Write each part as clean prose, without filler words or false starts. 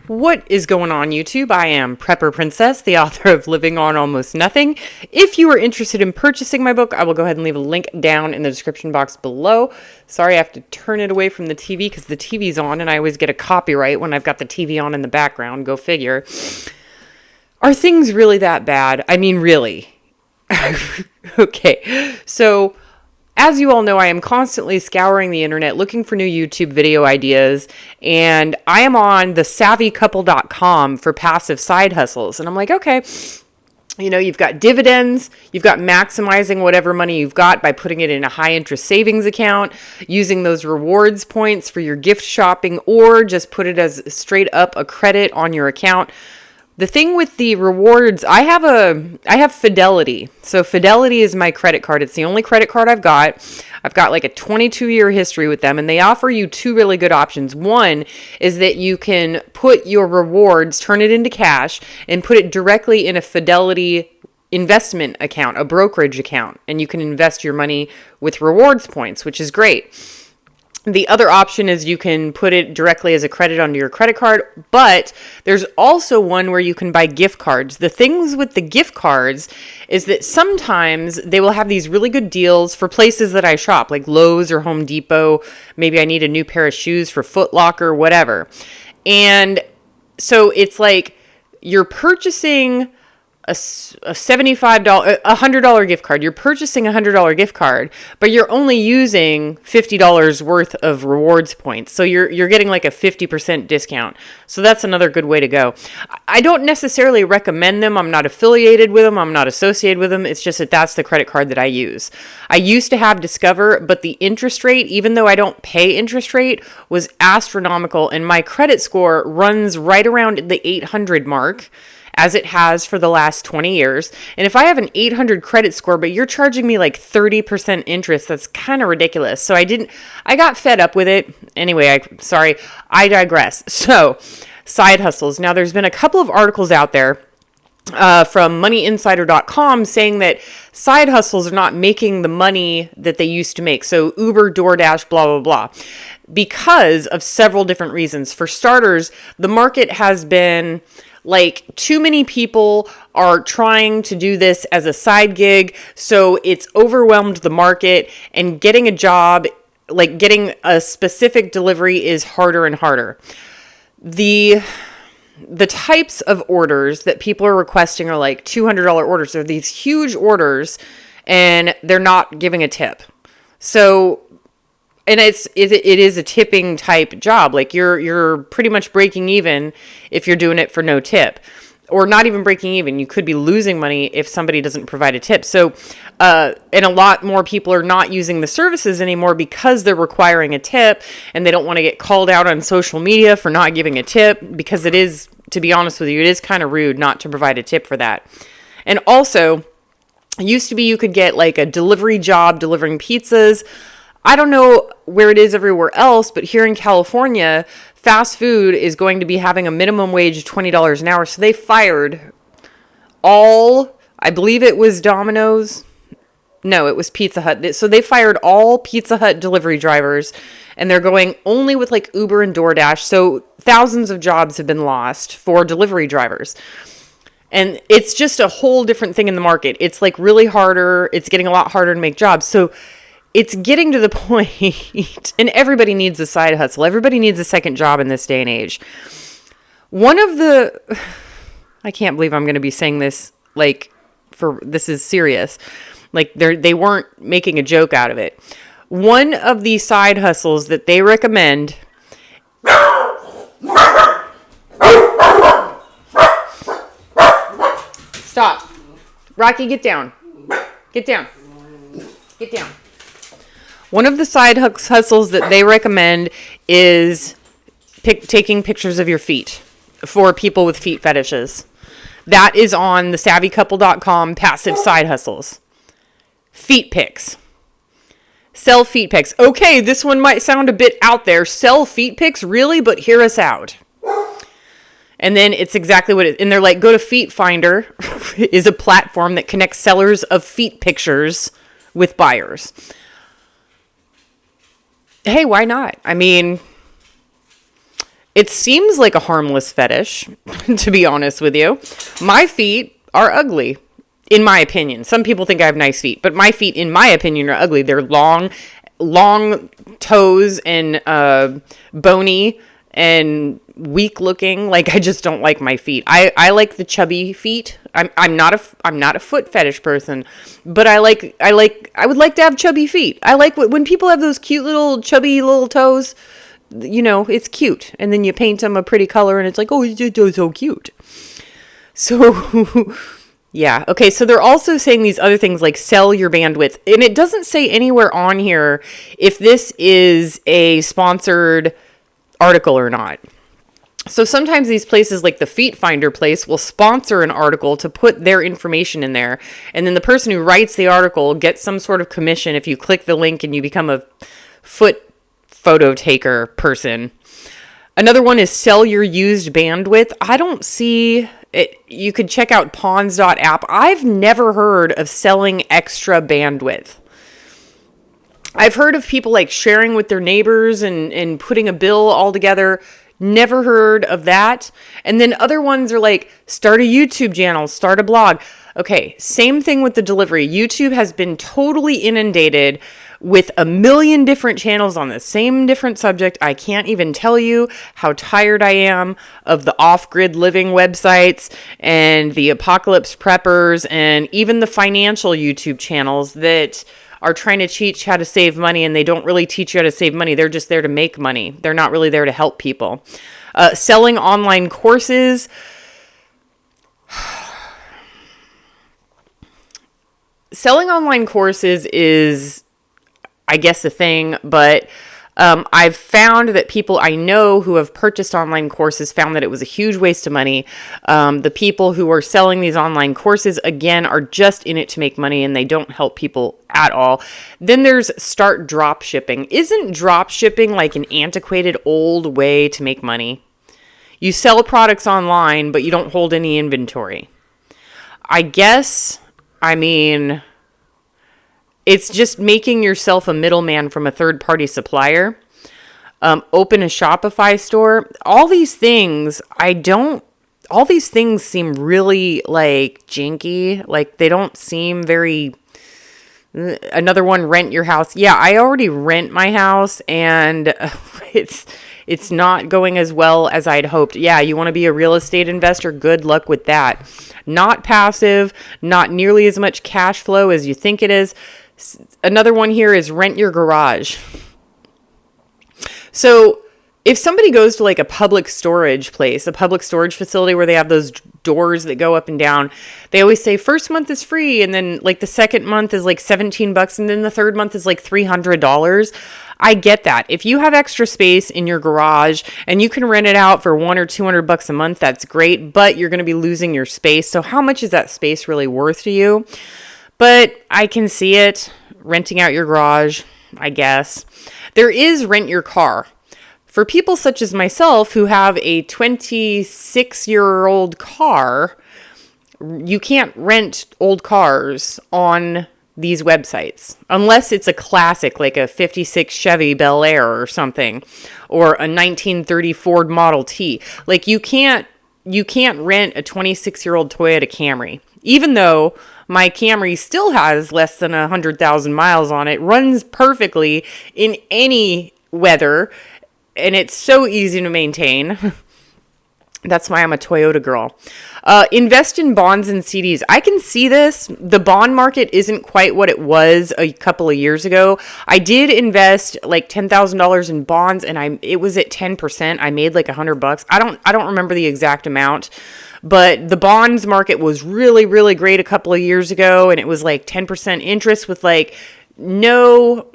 What is going on, YouTube? I am Prepper Princess, the author of Living on Almost Nothing. If you are interested in purchasing my book, I will go ahead and leave a link down in the description box below. Sorry, I have to turn it away from the TV because the TV's on and I always get a copyright when I've got the TV on in the background. Go figure. Are things really that bad? I mean, really? Okay, so as you all know, I am constantly scouring the internet looking for new YouTube video ideas, and I am on the savvycouple.com for passive side hustles. And I'm like, okay, you know, you've got dividends, you've got maximizing whatever money you've got by putting it in a high interest savings account, using those rewards points for your gift shopping, or just put it as straight up a credit on your account. The thing with the rewards, I have Fidelity. So Fidelity is my credit card. It's the only credit card I've got. I've got like a 22-year history with them, and they offer you two really good options. One is that you can put your rewards, turn it into cash, and put it directly in a Fidelity investment account, a brokerage account, and you can invest your money with rewards points, which is great. The other option is you can put it directly as a credit onto your credit card, but there's also one where you can buy gift cards. The things with the gift cards is that sometimes they will have these really good deals for places that I shop, like Lowe's or Home Depot. Maybe I need a new pair of shoes for Foot Locker, whatever. And so it's like you're purchasing a $75, $100 gift card. You're purchasing a $100 gift card, but you're only using $50 worth of rewards points. So you're getting like a 50% discount. So that's another good way to go. I don't necessarily recommend them. I'm not affiliated with them. I'm not associated with them. It's just that that's the credit card that I use. I used to have Discover, but the interest rate, even though I don't pay interest rate, was astronomical. And my credit score runs right around the 800 mark, as it has for the last 20 years. And if I have an 800 credit score, but you're charging me like 30% interest, that's kind of ridiculous. So I got fed up with it. Anyway, I digress. So, side hustles. Now, there's been a couple of articles out there from moneyinsider.com saying that side hustles are not making the money that they used to make. So Uber, DoorDash, blah, blah, blah, because of several different reasons. For starters, the market has been like too many people are trying to do this as a side gig. So it's overwhelmed the market, and getting a job, like getting a specific delivery, is harder and harder. The types of orders that people are requesting are like $200 orders. They're these huge orders and they're not giving a tip. So, and it is a tipping type job. Like you're pretty much breaking even if you're doing it for no tip, or not even breaking even. You could be losing money if somebody doesn't provide a tip. So, and a lot more people are not using the services anymore because they're requiring a tip, and they don't want to get called out on social media for not giving a tip, because it is, to be honest with you, it is kind of rude not to provide a tip for that. And also, it used to be you could get like a delivery job delivering pizzas. I don't know where it is everywhere else, but here in California, fast food is going to be having a minimum wage of $20 an hour. So they fired I believe it was Domino's. No, it was Pizza Hut. So they fired all Pizza Hut delivery drivers, and they're going only with like Uber and DoorDash. So thousands of jobs have been lost for delivery drivers. And it's just a whole different thing in the market. It's like really harder. It's getting a lot harder to make jobs. So it's getting to the point, and everybody needs a side hustle. Everybody needs a second job in this day and age. I can't believe I'm going to be saying this, this is serious. Like they weren't making a joke out of it. One of the side hustles that they recommend. Stop. Rocky, get down. Get down. Get down. One of the side hustles that they recommend is taking pictures of your feet for people with feet fetishes. That is on the savvycouple.com passive side hustles. Feet pics. Sell feet pics. Okay, this one might sound a bit out there. Sell feet pics? Really? But hear us out. And then it's exactly what and they're like, go to Feet Finder is a platform that connects sellers of feet pictures with buyers. Hey, why not? I mean, It seems like a harmless fetish, to be honest with you. My feet are ugly, in my opinion. Some people think I have nice feet, but my feet, in my opinion, are ugly. They're long toes and bony and weak looking. Like, I just don't like my feet. I like the chubby feet. I'm not a foot fetish person, but I would like to have chubby feet. I like when people have those cute little chubby little toes. You know, it's cute. And then you paint them a pretty color and it's like, oh, it's so cute. So, yeah. Okay, so they're also saying these other things like sell your bandwidth. And it doesn't say anywhere on here if this is a sponsored article or not. So sometimes these places like the Feet Finder place will sponsor an article to put their information in there. And then the person who writes the article gets some sort of commission if you click the link and you become a foot photo taker person. Another one is sell your used bandwidth. I don't see it. You could check out pawns.app. I've never heard of selling extra bandwidth. I've heard of people like sharing with their neighbors and putting a bill all together. Never heard of that. And then other ones are like, start a YouTube channel, start a blog. Okay, same thing with the delivery. YouTube has been totally inundated with a million different channels on the same different subject. I can't even tell you how tired I am of the off-grid living websites and the apocalypse preppers and even the financial YouTube channels that are trying to teach how to save money, and they don't really teach you how to save money. They're just there to make money. They're not really there to help people. Selling online courses. Selling online courses is, I guess, a thing, but I've found that people I know who have purchased online courses found that it was a huge waste of money. The people who are selling these online courses, again, are just in it to make money, and they don't help people at all. Then there's start drop shipping. Isn't drop shipping like an antiquated old way to make money? You sell products online, but you don't hold any inventory. I mean, it's just making yourself a middleman from a third-party supplier. Open a Shopify store. All these things seem really like janky. Like they don't seem very... Another one, rent your house. Yeah, I already rent my house and it's not going as well as I'd hoped. Yeah, you want to be a real estate investor? Good luck with that. Not passive, not nearly as much cash flow as you think it is. Another one here is rent your garage. So if somebody goes to like a public storage place, a public storage facility where they have those doors that go up and down, they always say first month is free. And then like the second month is like $17. And then the third month is like $300. I get that. If you have extra space in your garage and you can rent it out for $100 or $200 a month, that's great, but you're going to be losing your space. So how much is that space really worth to you? But I can see it, renting out your garage, I guess. There is rent your car. For people such as myself who have a 26-year-old car, you can't rent old cars on these websites unless it's a classic like a 56 Chevy Bel Air or something, or a 1930 Ford Model T. Like you can't rent a 26-year-old Toyota Camry. Even though my Camry still has less than 100,000 miles on it, runs perfectly in any weather, and it's so easy to maintain. That's why I'm a Toyota girl. Invest in bonds and CDs. I can see this. The bond market isn't quite what it was a couple of years ago. I did invest like $10,000 in bonds, and it was at 10%. I made like $100. I don't remember the exact amount, but the bonds market was really, really great a couple of years ago, and it was like 10% interest with like no,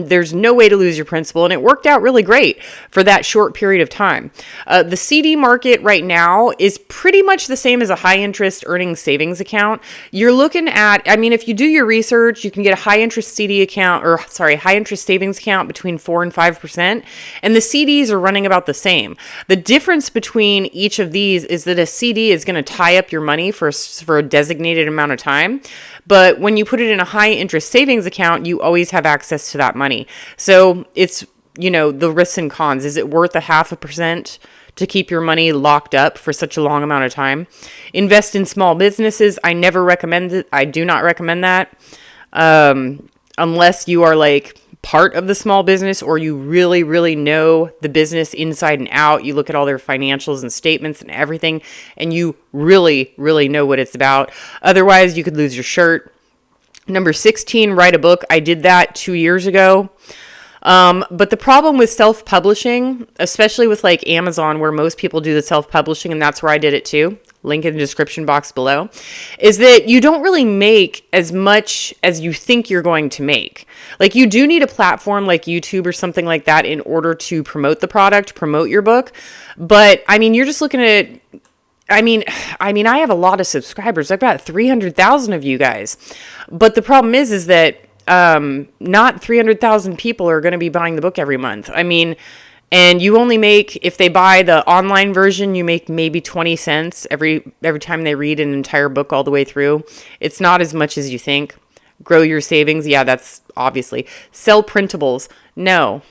there's no way to lose your principal. And it worked out really great for that short period of time. The CD market right now is pretty much the same as a high interest earning savings account. You're looking at, if you do your research, you can get a high interest high interest savings account between 4 and 5%. And the CDs are running about the same. The difference between each of these is that a CD is going to tie up your money for a designated amount of time. But when you put it in a high interest savings account, you always have access to that money. So it's the risks and cons. Is it worth a 0.5% to keep your money locked up for such a long amount of time? Invest in small businesses. I never recommend it. I do not recommend that. Unless you are like part of the small business or you really, really know the business inside and out. You look at all their financials and statements and everything, and you really, really know what it's about. Otherwise, you could lose your shirt. Number 16, write a book. I did that 2 years ago. But the problem with self-publishing, especially with like Amazon, where most people do the self-publishing, and that's where I did it too, link in the description box below, is that you don't really make as much as you think you're going to make. Like, you do need a platform like YouTube or something like that in order to promote the product, promote your book. But I mean, you're just looking at, I mean, I have a lot of subscribers. I've got 300,000 of you guys. But the problem is that not 300,000 people are going to be buying the book every month. I mean, and you only make, if they buy the online version, you make maybe 20 cents every time they read an entire book all the way through. It's not as much as you think. Grow your savings. Yeah, that's obviously. Sell printables. No.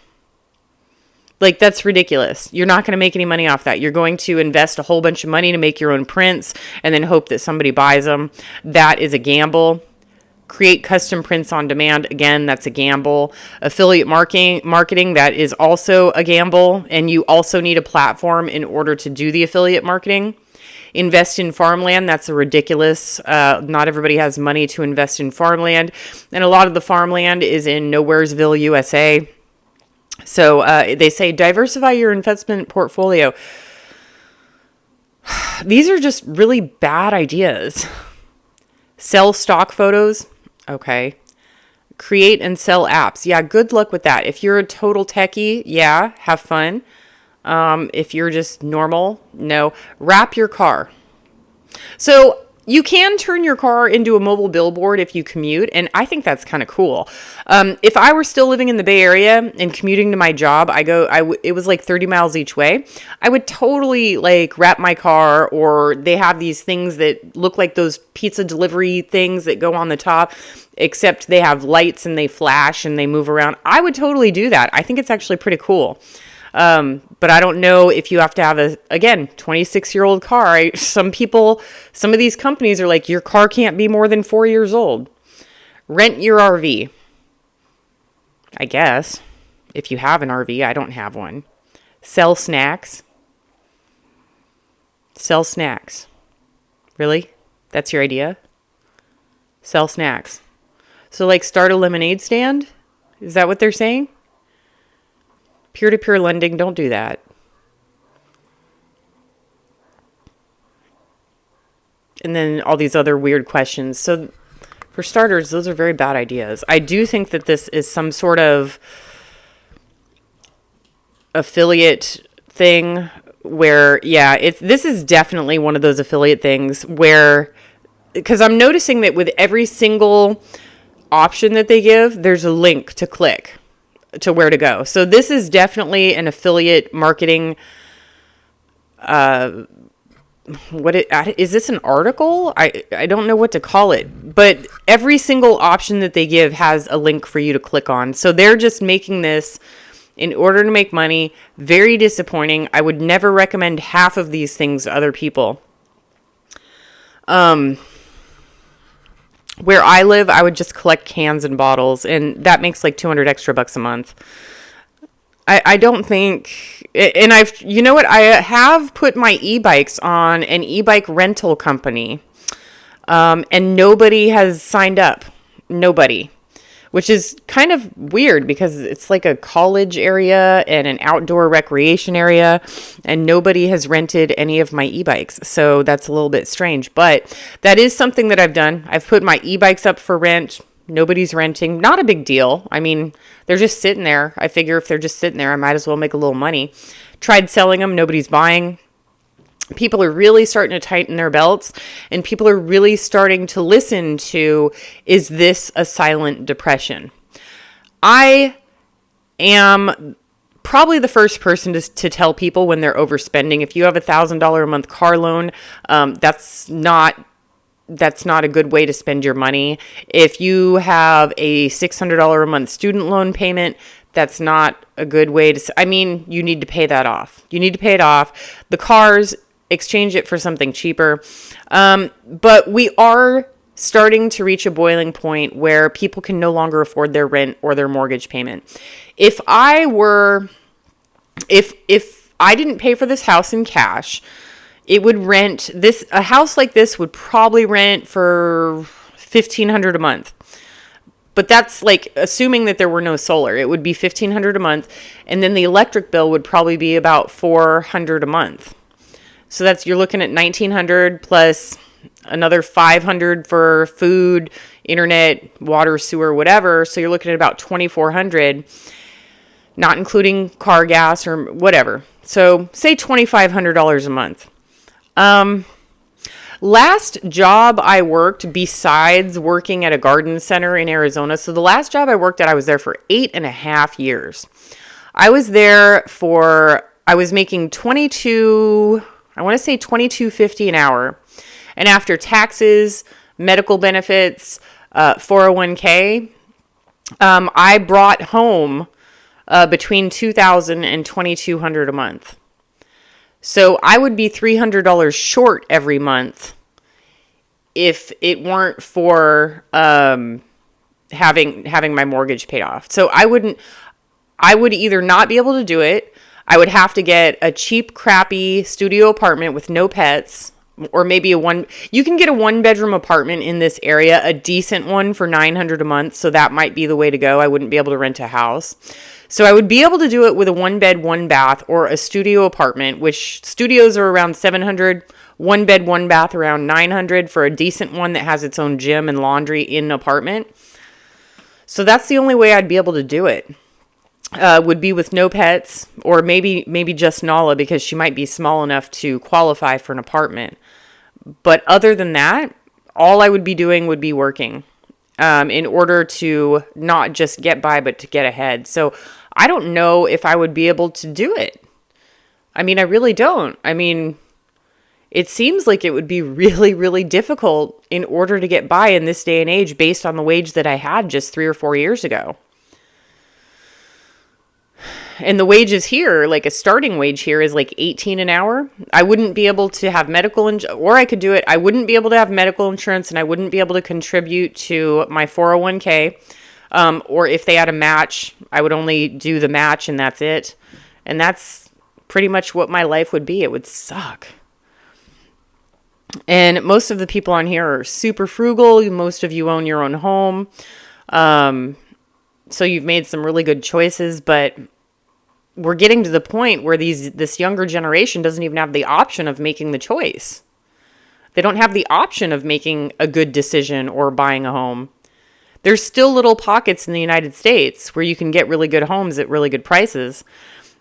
Like, that's ridiculous. You're not going to make any money off that. You're going to invest a whole bunch of money to make your own prints and then hope that somebody buys them. That is a gamble. Create custom prints on demand. Again, that's a gamble. Affiliate marketing, that is also a gamble. And you also need a platform in order to do the affiliate marketing. Invest in farmland. That's a ridiculous. Not everybody has money to invest in farmland. And a lot of the farmland is in Nowheresville, USA. So they say diversify your investment portfolio. These are just really bad ideas. Sell stock photos. Okay. Create and sell apps. Yeah, good luck with that. If you're a total techie, yeah, have fun. If you're just normal, no. Wrap your car. So you can turn your car into a mobile billboard if you commute, and I think that's kind of cool. If I were still living in the Bay Area and commuting to my job, it was like 30 miles each way. I would totally like wrap my car, or they have these things that look like those pizza delivery things that go on the top, except they have lights and they flash and they move around. I would totally do that. I think it's actually pretty cool. But I don't know if you have to have 26-year-old car. Some of these companies are like, your car can't be more than 4 years old. Rent your RV. I guess. If you have an RV, I don't have one. Sell snacks. Sell snacks. Really? That's your idea? Sell snacks. So like start a lemonade stand? Is that what they're saying? Peer-to-peer lending, don't do that. And then all these other weird questions. So for starters, those are very bad ideas. I do think that this is some sort of affiliate thing where, yeah, this is definitely one of those affiliate things where, because I'm noticing that with every single option that they give, there's a link to click to where to go. So this is definitely an affiliate marketing. Is this an article? I don't know what to call it, but every single option that they give has a link for you to click on. So they're just making this in order to make money. Very disappointing. I would never recommend half of these things to other people. Where I live, I would just collect cans and bottles, and that makes like $200 extra a month. I don't think, and you know what? I have put my e-bikes on an e-bike rental company, and nobody has signed up. Nobody. Which is kind of weird because it's like a college area and an outdoor recreation area, and nobody has rented any of my e-bikes. So that's a little bit strange, but that is something that I've done. I've put my e-bikes up for rent. Nobody's renting. Not a big deal. I mean, they're just sitting there. I figure if they're just sitting there, I might as well make a little money. Tried selling them. Nobody's buying. People are really starting to tighten their belts, and people are really starting to listen to, is this a silent depression? I am probably the first person to tell people when they're overspending. If you have $1,000 a month car loan, that's not a good way to spend your money. If you have a $600 a month student loan payment, That's not a good way to, I mean, you need to pay that off. You need to pay it off. The cars, exchange it for something cheaper. But we are starting to reach a boiling point where people can no longer afford their rent or their mortgage payment. If I didn't pay for this house in cash, it would rent this, a house like this would probably rent for $1,500 a month. But that's like assuming that there were no solar. It would be $1,500 a month, and then the electric bill would probably be about $400 a month. So that's, you're looking at $1,900 plus another $500 for food, internet, water, sewer, whatever. So you're looking at about $2,400, not including car gas or whatever. So say $2,500 a month. Last job I worked besides working at a garden center in Arizona. So the last job I worked at, I was there for 8.5 years. I was making $22.50 an hour. And after taxes, medical benefits, 401k, I brought home between $2,000 and $2,200 a month. So I would be $300 short every month if it weren't for having my mortgage paid off. So I would either not be able to do it. I would have to get a cheap, crappy studio apartment with no pets, or maybe you can get a 1-bedroom apartment in this area, a decent one for $900 a month. So that might be the way to go. I wouldn't be able to rent a house. So I would be able to do it with a 1-bed, 1-bath, or a studio apartment, which studios are around $700, 1-bed, 1-bath around $900 for a decent one that has its own gym and laundry in an apartment. So that's the only way I'd be able to do it. Would be with no pets, or maybe just Nala, because she might be small enough to qualify for an apartment. But other than that, all I would be doing would be working in order to not just get by, but to get ahead. So I don't know if I would be able to do it. I mean, I really don't. I mean, it seems like it would be really, really difficult in order to get by in this day and age based on the wage that I had just 3 or 4 years ago. And the wages here, like a starting wage here is like $18 an hour. I wouldn't be able to have or I could do it. I wouldn't be able to have medical insurance, and I wouldn't be able to contribute to my 401k. Or if they had a match, I would only do the match and that's it. And that's pretty much what my life would be. It would suck. And most of the people on here are super frugal. Most of you own your own home. So you've made some really good choices, but we're getting to the point where this younger generation doesn't even have the option of making the choice. They don't have the option of making a good decision or buying a home. There's still little pockets in the United States where you can get really good homes at really good prices.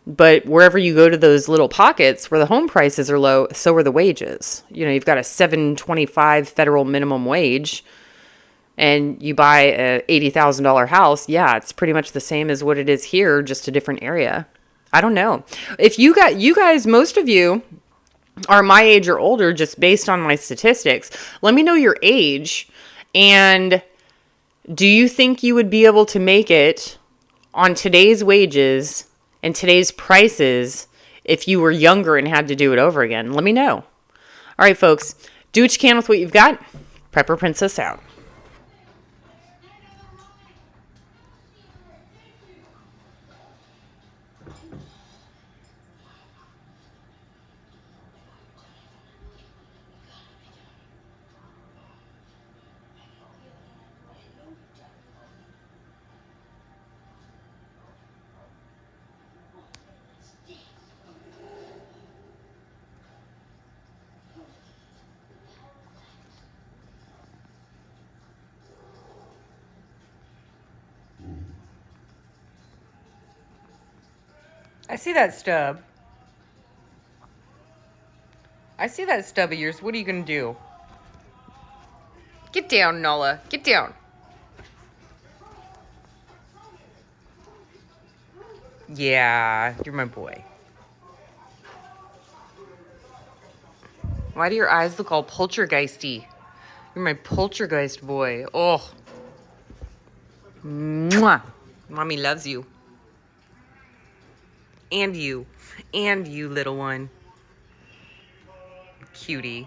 But wherever you go to those little pockets where the home prices are low, so are the wages. You know, you've got a $7.25 federal minimum wage, and you buy a $80,000 house. Yeah, it's pretty much the same as what it is here, just a different area. I don't know. If you guys, most of you are my age or older, just based on my statistics. Let me know your age, and do you think you would be able to make it on today's wages and today's prices if you were younger and had to do it over again? Let me know. All right, folks, do what you can with what you've got. Prepper Princess out. I see that stub. I see that stub of yours. What are you going to do? Get down, Nala. Get down. Yeah, you're my boy. Why do your eyes look all poltergeisty? You're my poltergeist boy. Oh. Mwah. Mommy loves you. And you. And you, little one. Cutie.